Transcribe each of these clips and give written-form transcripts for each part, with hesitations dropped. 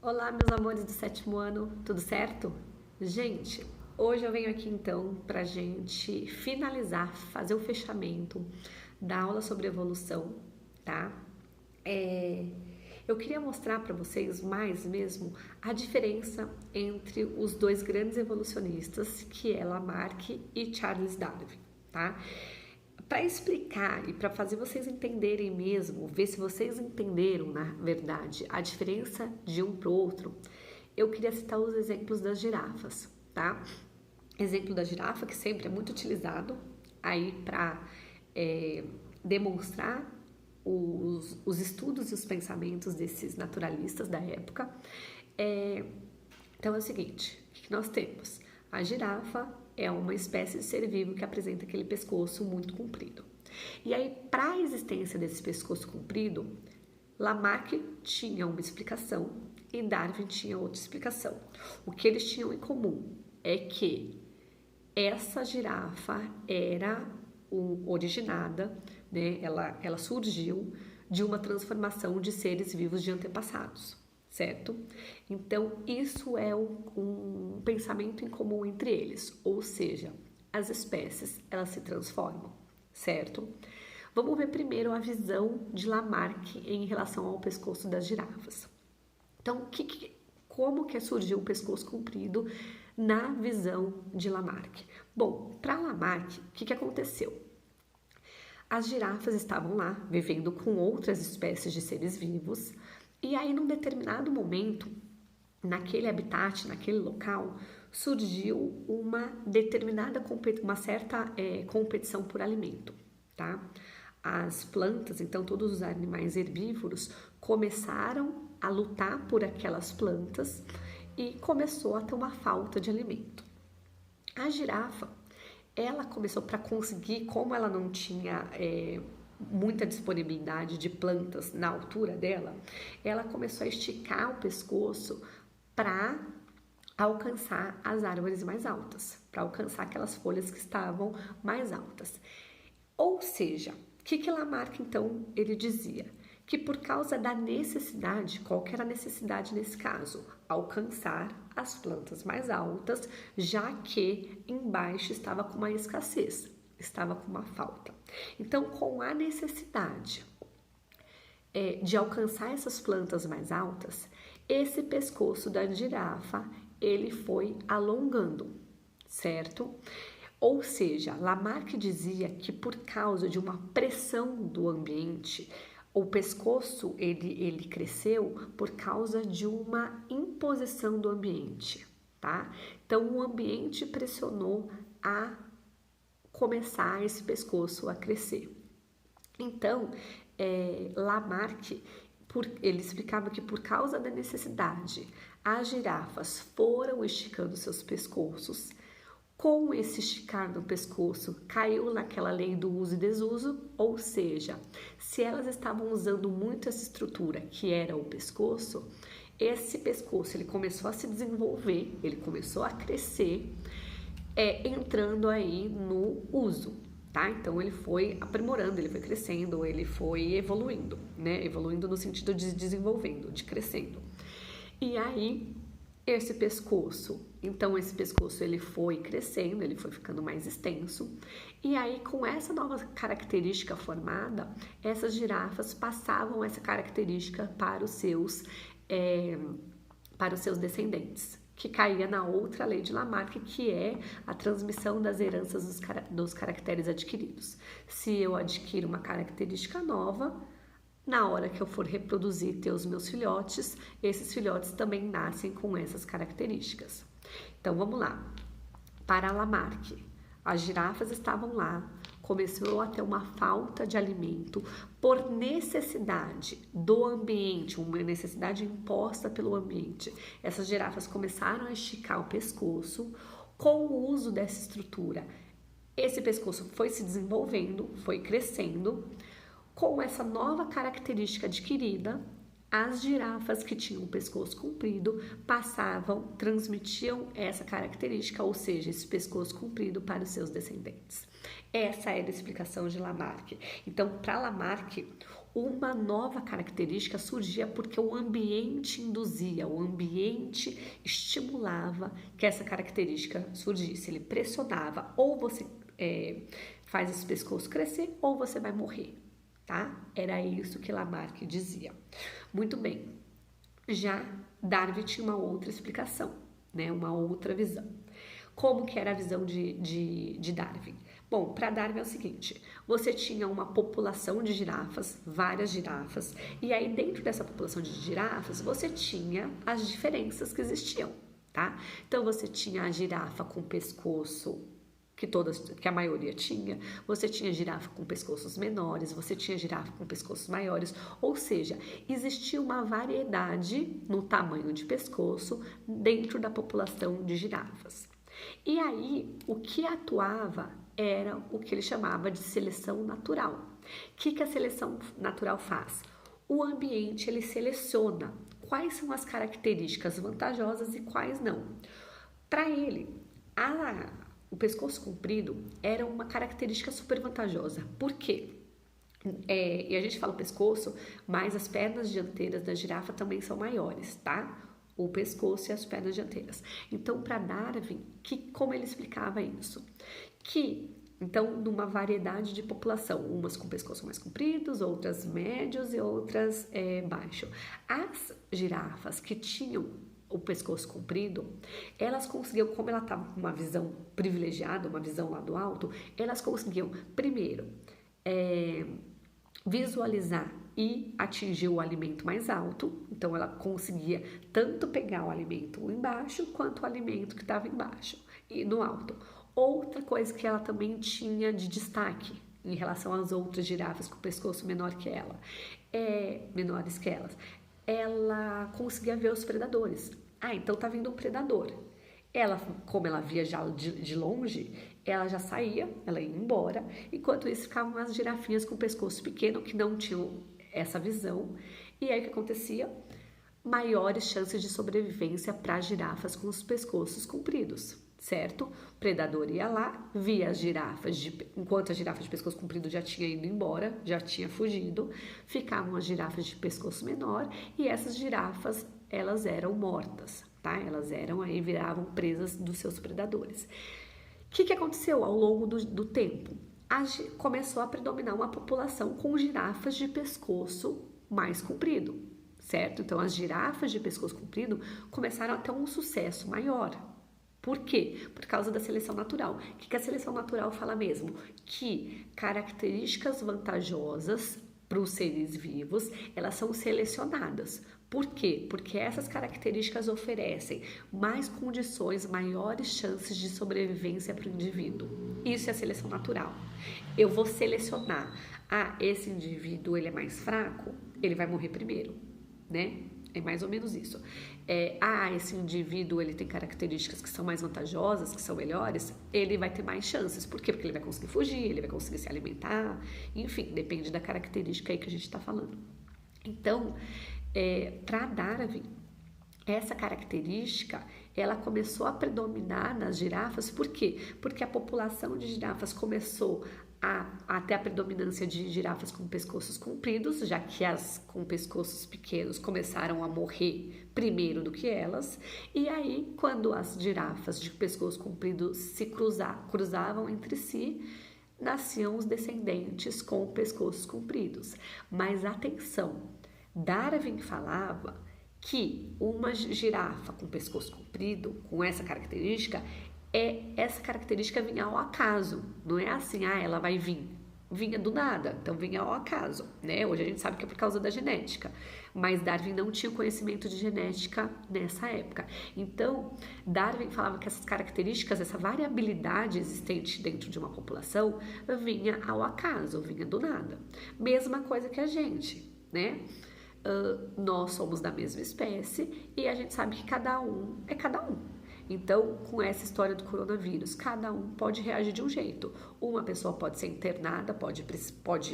Olá, meus amores do sétimo ano, tudo certo? Gente, hoje eu venho aqui então pra gente finalizar, fazer o fechamento da aula sobre evolução, tá? É, eu queria mostrar para vocês mais mesmo a diferença entre os dois grandes evolucionistas, que é Lamarck e Charles Darwin, tá? Para explicar e para fazer vocês entenderem mesmo, ver se vocês entenderam, na verdade, a diferença de um para o outro, eu queria citar os exemplos das girafas, tá? Exemplo da girafa, que sempre é muito utilizado aí para demonstrar os estudos e os pensamentos desses naturalistas da época. Então é o seguinte, o que nós temos? A girafa é uma espécie de ser vivo que apresenta aquele pescoço muito comprido. E aí, para a existência desse pescoço comprido, Lamarck tinha uma explicação e Darwin tinha outra explicação. O que eles tinham em comum é que essa girafa era originada, né? Ela surgiu de uma transformação de seres vivos de antepassados, certo? Então, isso é um pensamento em comum entre eles, ou seja, as espécies, elas se transformam, certo? Vamos ver primeiro a visão de Lamarck em relação ao pescoço das girafas. Então, como que surgiu o pescoço comprido na visão de Lamarck? Bom, para Lamarck, o que aconteceu? As girafas estavam lá, vivendo com outras espécies de seres vivos, e aí, num determinado momento, naquele habitat, naquele local, surgiu uma certa competição por alimento, tá? As plantas, então todos os animais herbívoros começaram a lutar por aquelas plantas e começou a ter uma falta de alimento. A girafa, ela começou para conseguir, como ela não tinha muita disponibilidade de plantas na altura dela, ela começou a esticar o pescoço para alcançar as árvores mais altas, para alcançar aquelas folhas que estavam mais altas. Ou seja, o que Lamarck então ele dizia? Que por causa da necessidade, qual que era a necessidade nesse caso? Alcançar as plantas mais altas, já que embaixo estava com uma escassez, estava com uma falta. Então, com a necessidade de alcançar essas plantas mais altas, esse pescoço da girafa, ele foi alongando, certo? Ou seja, Lamarck dizia que por causa de uma pressão do ambiente, o pescoço ele cresceu por causa de uma imposição do ambiente, tá? Então o ambiente pressionou a começar esse pescoço a crescer. Então, Lamarck, ele explicava que por causa da necessidade, as girafas foram esticando seus pescoços. Com esse esticar no pescoço, caiu naquela lei do uso e desuso, ou seja, se elas estavam usando muito essa estrutura que era o pescoço, esse pescoço ele começou a se desenvolver, ele começou a crescer, entrando aí no uso, tá? Então ele foi aprimorando, ele foi crescendo, ele foi evoluindo, né? Evoluindo no sentido de desenvolvendo, de crescendo. E aí esse pescoço ele foi crescendo, ele foi ficando mais extenso, e aí com essa nova característica formada, essas girafas passavam essa característica para os seus descendentes, que caía na outra lei de Lamarck, que é a transmissão das heranças dos caracteres adquiridos. Se eu adquiro uma característica nova, na hora que eu for reproduzir ter os meus filhotes, esses filhotes também nascem com essas características. Então vamos lá. Para Lamarck, as girafas estavam lá, começou a ter uma falta de alimento por necessidade do ambiente, uma necessidade imposta pelo ambiente. Essas girafas começaram a esticar o pescoço com o uso dessa estrutura. Esse pescoço foi se desenvolvendo, foi crescendo. Com essa nova característica adquirida, as girafas que tinham o pescoço comprido transmitiam essa característica, ou seja, esse pescoço comprido para os seus descendentes. Essa era a explicação de Lamarck. Então, para Lamarck, uma nova característica surgia porque o ambiente induzia, o ambiente estimulava que essa característica surgisse. Ele pressionava, ou você faz esse pescoço crescer, ou você vai morrer, tá? Era isso que Lamarck dizia. Muito bem. Já Darwin tinha uma outra explicação, né? Uma outra visão. Como que era a visão de Darwin? Bom, para Darwin é o seguinte, você tinha uma população de girafas, várias girafas, e aí dentro dessa população de girafas, você tinha as diferenças que existiam, tá? Então, você tinha a girafa com pescoço, que a maioria tinha, você tinha girafa com pescoços menores, você tinha girafa com pescoços maiores, ou seja, existia uma variedade no tamanho de pescoço dentro da população de girafas. E aí, o que atuava era o que ele chamava de seleção natural. O que a seleção natural faz? O ambiente, ele seleciona quais são as características vantajosas e quais não. Para ele, o pescoço comprido era uma característica super vantajosa. Por quê? E a gente fala pescoço, mas as pernas dianteiras da girafa também são maiores, tá? O pescoço e as pernas dianteiras. Então, para Darwin, como ele explicava isso? Então, numa variedade de população, umas com pescoço mais compridos, outras médios e outras baixo. As girafas que tinham o pescoço comprido, elas conseguiam, como ela estava com uma visão privilegiada, uma visão lá do alto, elas conseguiam, primeiro, visualizar e atingir o alimento mais alto. Então, ela conseguia tanto pegar o alimento embaixo, quanto o alimento que estava embaixo e no alto. Outra coisa que ela também tinha de destaque em relação às outras girafas com pescoço menores que elas, ela conseguia ver os predadores. Então tá vindo um predador. Como ela via já de longe, ela já saía, ela ia embora. Enquanto isso, ficavam as girafinhas com pescoço pequeno, que não tinham essa visão. E aí o que acontecia? Maiores chances de sobrevivência para girafas com os pescoços compridos, certo? O predador ia lá, via as girafas, enquanto a girafa de pescoço comprido já tinha ido embora, já tinha fugido, ficavam as girafas de pescoço menor e essas girafas, elas eram mortas, tá? Elas viravam presas dos seus predadores. O que aconteceu ao longo do tempo? Começou a predominar uma população com girafas de pescoço mais comprido, certo? Então, as girafas de pescoço comprido começaram a ter um sucesso maior. Por quê? Por causa da seleção natural. O que a seleção natural fala mesmo? Que características vantajosas para os seres vivos, elas são selecionadas. Por quê? Porque essas características oferecem mais condições, maiores chances de sobrevivência para o indivíduo. Isso é a seleção natural. Eu vou selecionar. Esse indivíduo ele é mais fraco, ele vai morrer primeiro, né? É mais ou menos isso. Esse indivíduo ele tem características que são mais vantajosas, que são melhores, ele vai ter mais chances. Por quê? Porque ele vai conseguir fugir, ele vai conseguir se alimentar, enfim, depende da característica aí que a gente está falando. Então, para Darwin, essa característica, ela começou a predominar nas girafas. Por quê? Porque a população de girafas começou a ter a predominância de girafas com pescoços compridos, já que as com pescoços pequenos começaram a morrer primeiro do que elas. E aí, quando as girafas de pescoço comprido se cruzavam entre si, nasciam os descendentes com pescoços compridos. Mas atenção, Darwin falava que uma girafa com pescoço comprido, com essa característica, essa característica vinha ao acaso, não é assim, ela vai vir, vinha do nada, então vinha ao acaso, né? Hoje a gente sabe que é por causa da genética, mas Darwin não tinha conhecimento de genética nessa época. Então, Darwin falava que essas características, essa variabilidade existente dentro de uma população, vinha ao acaso, vinha do nada. Mesma coisa que a gente, né? Nós somos da mesma espécie e a gente sabe que cada um é cada um. Então, com essa história do coronavírus, cada um pode reagir de um jeito. Uma pessoa pode ser internada, pode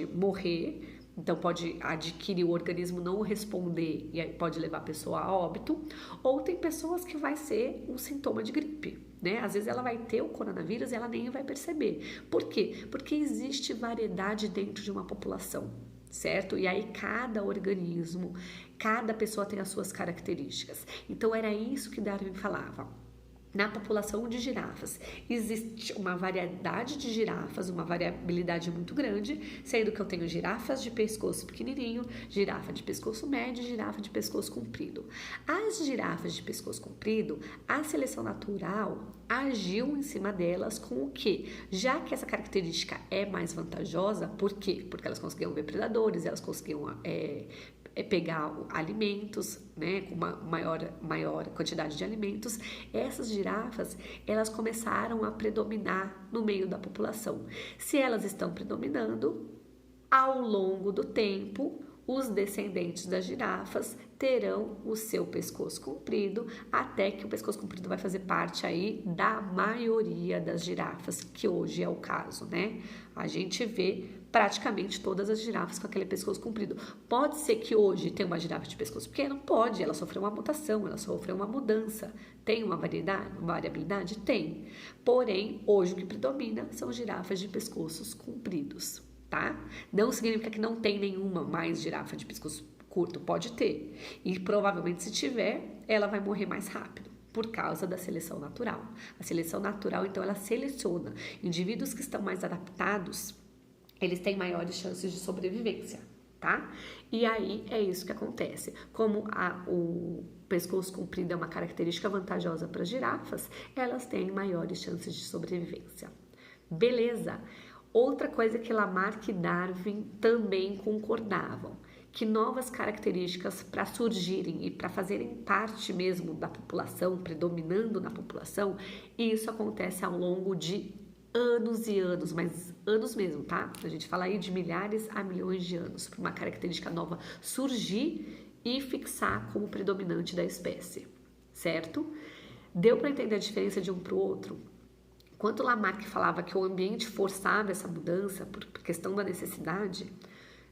morrer, então pode adquirir o organismo não responder e aí pode levar a pessoa a óbito. Ou tem pessoas que vai ser um sintoma de gripe, né? Às vezes ela vai ter o coronavírus e ela nem vai perceber. Por quê? Porque existe variedade dentro de uma população. certo? E aí cada organismo, cada pessoa tem as suas características. Então era isso que Darwin falava. Na população de girafas, existe uma variedade de girafas, uma variabilidade muito grande, sendo que eu tenho girafas de pescoço pequenininho, girafa de pescoço médio e girafa de pescoço comprido. As girafas de pescoço comprido, a seleção natural agiu em cima delas com o quê? Já que essa característica é mais vantajosa, por quê? Porque elas conseguiam ver predadores, elas conseguiam pegar alimentos, né, com uma maior quantidade de alimentos. Essas girafas, elas começaram a predominar no meio da população. Se elas estão predominando, ao longo do tempo, os descendentes das girafas terão o seu pescoço comprido, até que o pescoço comprido vai fazer parte aí da maioria das girafas, que hoje é o caso, né? A gente vê praticamente todas as girafas com aquele pescoço comprido. Pode ser que hoje tenha uma girafa de pescoço pequeno? Pode, ela sofreu uma mutação, ela sofreu uma mudança. Tem uma variabilidade? Tem. Porém, hoje o que predomina são girafas de pescoços compridos, tá? Não significa que não tem nenhuma mais girafa de pescoço curto, pode ter. E provavelmente se tiver, ela vai morrer mais rápido, por causa da seleção natural. A seleção natural, então, ela seleciona indivíduos que estão mais adaptados, eles têm maiores chances de sobrevivência, tá? E aí é isso que acontece. Como o pescoço comprido é uma característica vantajosa para as girafas, elas têm maiores chances de sobrevivência. Beleza? Outra coisa que Lamarck e Darwin também concordavam, que novas características para surgirem e para fazerem parte mesmo da população, predominando na população, isso acontece ao longo de anos e anos, mas anos mesmo, tá? A gente fala aí de milhares a milhões de anos para uma característica nova surgir e fixar como predominante da espécie, certo? Deu para entender a diferença de um para o outro? Enquanto Lamarck falava que o ambiente forçava essa mudança por questão da necessidade,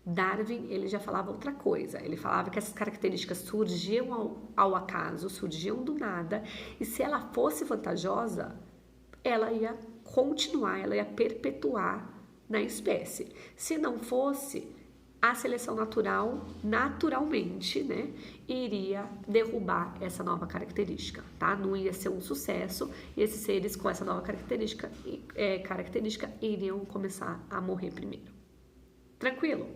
Darwin ele já falava outra coisa. Ele falava que essas características surgiam ao acaso, surgiam do nada, e se ela fosse vantajosa, ela ia continuar, ela ia perpetuar na espécie. Se não fosse, a seleção natural, naturalmente, né, iria derrubar essa nova característica, tá? Não ia ser um sucesso e esses seres com essa nova característica iriam começar a morrer primeiro. Tranquilo?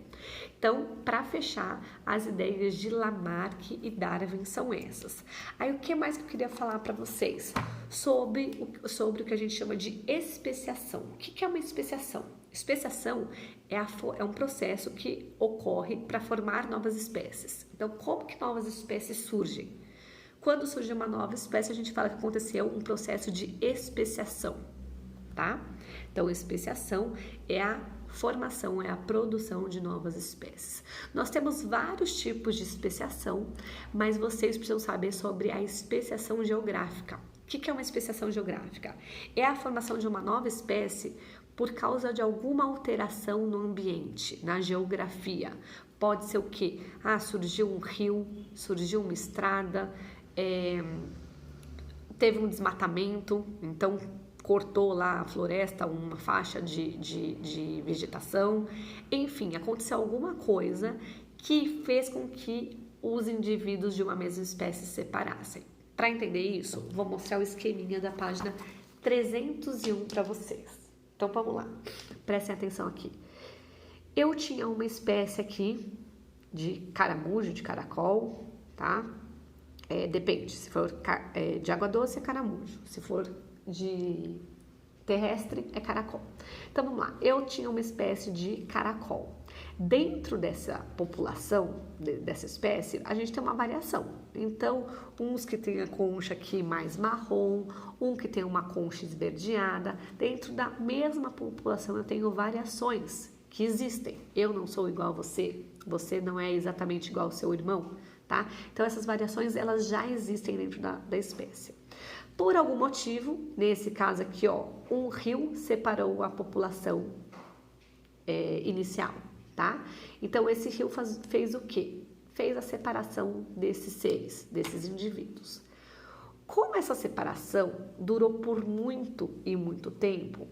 Então, para fechar, as ideias de Lamarck e Darwin são essas. Aí, o que mais que eu queria falar para vocês? Sobre o que a gente chama de especiação. O que é uma especiação? Especiação é um processo que ocorre para formar novas espécies. Então, como que novas espécies surgem? Quando surge uma nova espécie, a gente fala que aconteceu um processo de especiação, tá? Então, especiação é a formação, é a produção de novas espécies. Nós temos vários tipos de especiação, mas vocês precisam saber sobre a especiação geográfica. O que é uma especiação geográfica? É a formação de uma nova espécie por causa de alguma alteração no ambiente, na geografia. Pode ser o quê? Surgiu um rio, surgiu uma estrada, teve um desmatamento, então cortou lá a floresta, uma faixa de vegetação. Enfim, aconteceu alguma coisa que fez com que os indivíduos de uma mesma espécie se separassem. Para entender isso, vou mostrar o esqueminha da página 301 para vocês. Então, vamos lá. Prestem atenção aqui. Eu tinha uma espécie aqui de caramujo, de caracol, tá? Depende, se for de água doce é caramujo, se for de terrestre é caracol. Então, vamos lá. Eu tinha uma espécie de caracol. Dentro dessa população, dessa espécie, a gente tem uma variação. Então, uns que tem a concha aqui mais marrom, um que tem uma concha esverdeada. Dentro da mesma população, eu tenho variações que existem. Eu não sou igual a você, você não é exatamente igual ao seu irmão, tá? Então, essas variações, elas já existem dentro da espécie. Por algum motivo, nesse caso aqui, ó, um rio separou a população inicial, tá? Então, esse rio fez o quê? Fez a separação desses seres, desses indivíduos. Como essa separação durou por muito e muito tempo,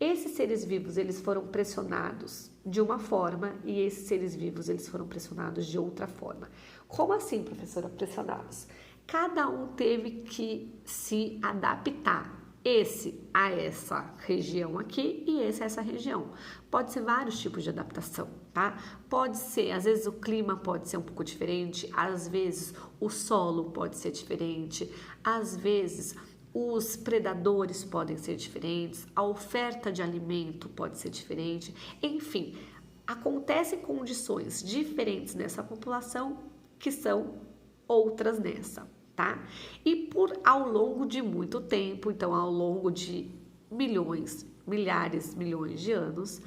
Esses seres vivos, eles foram pressionados de uma forma e esses seres vivos, eles foram pressionados de outra forma. Como assim, professora, pressionados? Cada um teve que se adaptar, esse a essa região aqui e esse a essa região. Pode ser vários tipos de adaptação, tá? Pode ser, às vezes o clima pode ser um pouco diferente, às vezes o solo pode ser diferente, às vezes os predadores podem ser diferentes, a oferta de alimento pode ser diferente, enfim, acontecem condições diferentes nessa população que são outras nessa, tá? E ao longo de muito tempo, então ao longo de milhões, milhares, milhões de anos,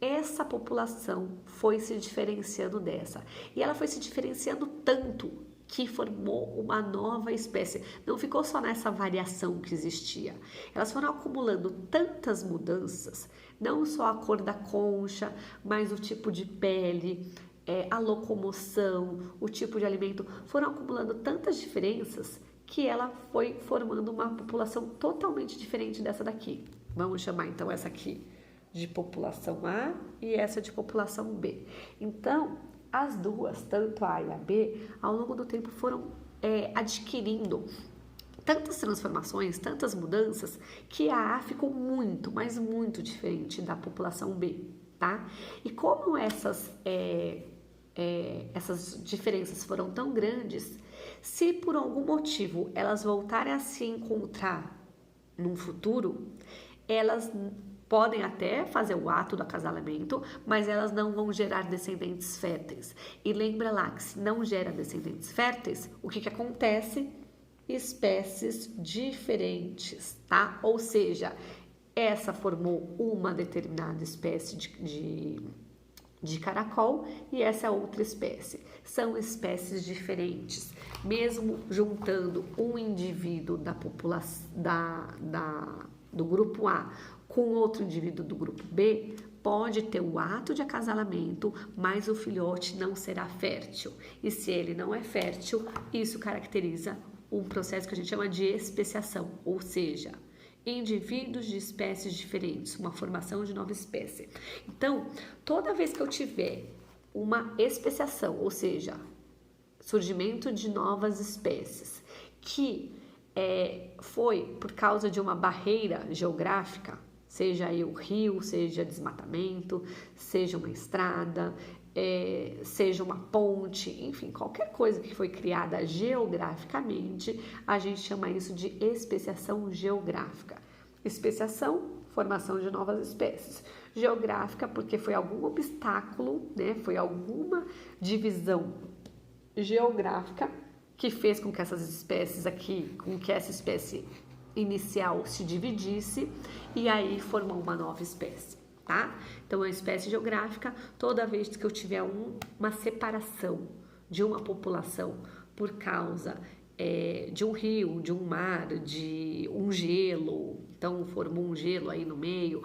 essa população foi se diferenciando dessa. E ela foi se diferenciando tanto que formou uma nova espécie. Não ficou só nessa variação que existia. Elas foram acumulando tantas mudanças, não só a cor da concha, mas o tipo de pele, a locomoção, o tipo de alimento, foram acumulando tantas diferenças que ela foi formando uma população totalmente diferente dessa daqui. Vamos chamar então essa aqui de população A e essa de população B. Então, as duas, tanto a A e a B, ao longo do tempo foram adquirindo tantas transformações, tantas mudanças, que a A ficou muito, mas muito diferente da população B, tá? E como essas diferenças foram tão grandes, se por algum motivo elas voltarem a se encontrar num futuro, elas podem até fazer o ato do acasalamento, mas elas não vão gerar descendentes férteis. E lembra lá que se não gera descendentes férteis, o que acontece? Espécies diferentes, tá? Ou seja, essa formou uma determinada espécie de caracol e essa é outra espécie. São espécies diferentes. Mesmo juntando um indivíduo da população do grupo A com outro indivíduo do grupo B, pode ter o ato de acasalamento, mas o filhote não será fértil. E se ele não é fértil, isso caracteriza um processo que a gente chama de especiação, ou seja, indivíduos de espécies diferentes, uma formação de nova espécie. Então, toda vez que eu tiver uma especiação, ou seja, surgimento de novas espécies, que foi por causa de uma barreira geográfica, seja aí o rio, seja desmatamento, seja uma estrada, seja uma ponte, enfim, qualquer coisa que foi criada geograficamente, a gente chama isso de especiação geográfica. Especiação, formação de novas espécies. Geográfica, porque foi algum obstáculo, né? Foi alguma divisão geográfica que fez com que essas espécies aqui, com que essa espécie inicial se dividisse e aí formou uma nova espécie, tá? Então, a espécie geográfica, toda vez que eu tiver uma separação de uma população por causa de um rio, de um mar, de um gelo, então formou um gelo aí no meio,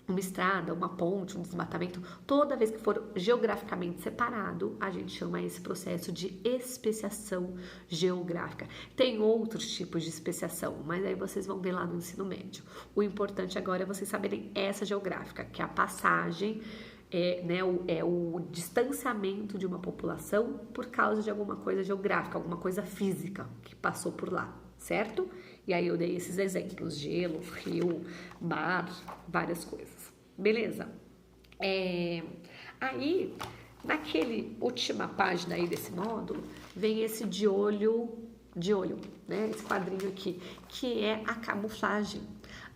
uma estrada, uma ponte, um desmatamento, toda vez que for geograficamente separado, a gente chama esse processo de especiação geográfica. Tem outros tipos de especiação, mas aí vocês vão ver lá no ensino médio. O importante agora é vocês saberem essa geográfica, que é a passagem, o distanciamento de uma população por causa de alguma coisa geográfica, alguma coisa física que passou por lá, certo? E aí eu dei esses exemplos, gelo, rio, mar, várias coisas. Beleza? Aí, naquele última página aí desse módulo, vem esse de olho, né? Esse quadrinho aqui, que é a camuflagem.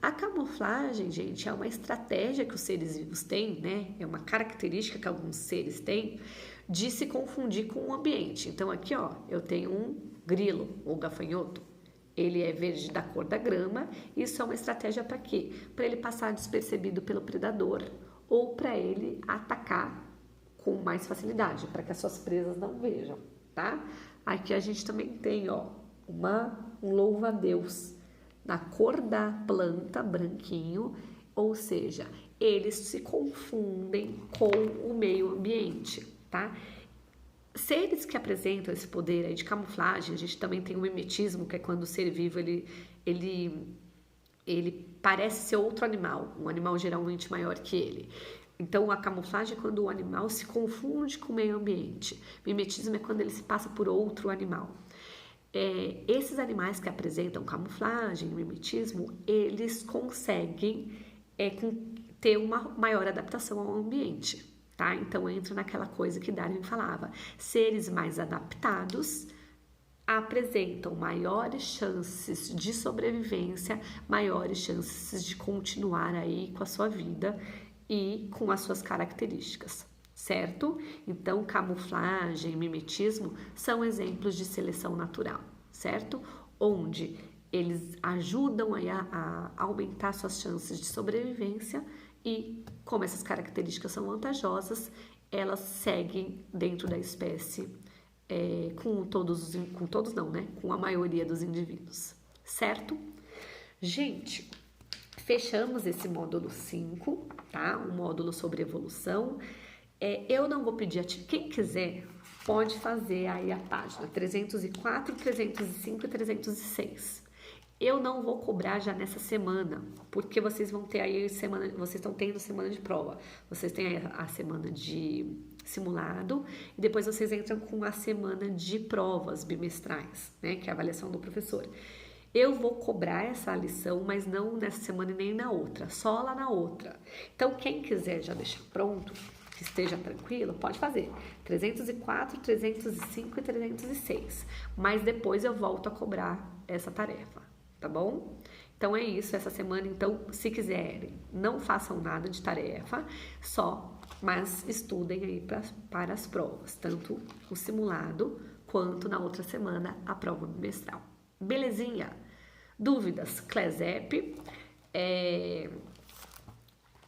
A camuflagem, gente, é uma estratégia que os seres vivos têm, né? É uma característica que alguns seres têm de se confundir com o ambiente. Então, aqui, ó, eu tenho um grilo, ou gafanhoto. Ele é verde da cor da grama. Isso é uma estratégia para quê? Para ele passar despercebido pelo predador ou para ele atacar com mais facilidade, para que as suas presas não vejam, tá? Aqui a gente também tem, ó, um louva-a-Deus na cor da planta, branquinho, ou seja, eles se confundem com o meio ambiente, tá? Seres que apresentam esse poder aí de camuflagem, a gente também tem o mimetismo, que é quando o ser vivo ele ele parece ser outro animal, um animal geralmente maior que ele. Então, a camuflagem é quando o animal se confunde com o meio ambiente. Mimetismo é quando ele se passa por outro animal. Esses animais que apresentam camuflagem, mimetismo, eles conseguem ter uma maior adaptação ao ambiente, tá? Então, entra naquela coisa que Darwin falava. Seres mais adaptados apresentam maiores chances de sobrevivência, maiores chances de continuar aí com a sua vida e com as suas características, certo? Então, camuflagem, mimetismo são exemplos de seleção natural, certo? Onde eles ajudam aí a aumentar suas chances de sobrevivência e, como essas características são vantajosas, elas seguem dentro da espécie com a maioria dos indivíduos, certo? Gente, fechamos esse módulo 5, tá? Um módulo sobre evolução. Eu não vou pedir a ti, quem quiser pode fazer aí a página 304, 305 e 306. Eu não vou cobrar já nessa semana, porque vocês vão ter aí vocês estão tendo semana de prova. Vocês têm a semana de simulado e depois vocês entram com a semana de provas bimestrais, né, que é a avaliação do professor. Eu vou cobrar essa lição, mas não nessa semana e nem na outra, só lá na outra. Então, quem quiser já deixar pronto, que esteja tranquilo, pode fazer 304, 305 e 306, mas depois eu volto a cobrar essa tarefa, tá bom? Então é isso, essa semana, então, se quiserem, não façam nada de tarefa, mas estudem aí para as provas, tanto o simulado quanto na outra semana a prova bimestral. Belezinha? Dúvidas? Clesep.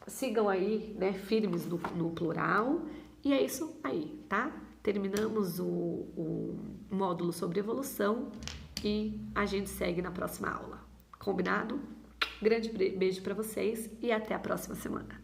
Sigam aí, né, firmes no plural. E é isso aí, tá? Terminamos o módulo sobre evolução e a gente segue na próxima aula. Combinado? Grande beijo para vocês e até a próxima semana.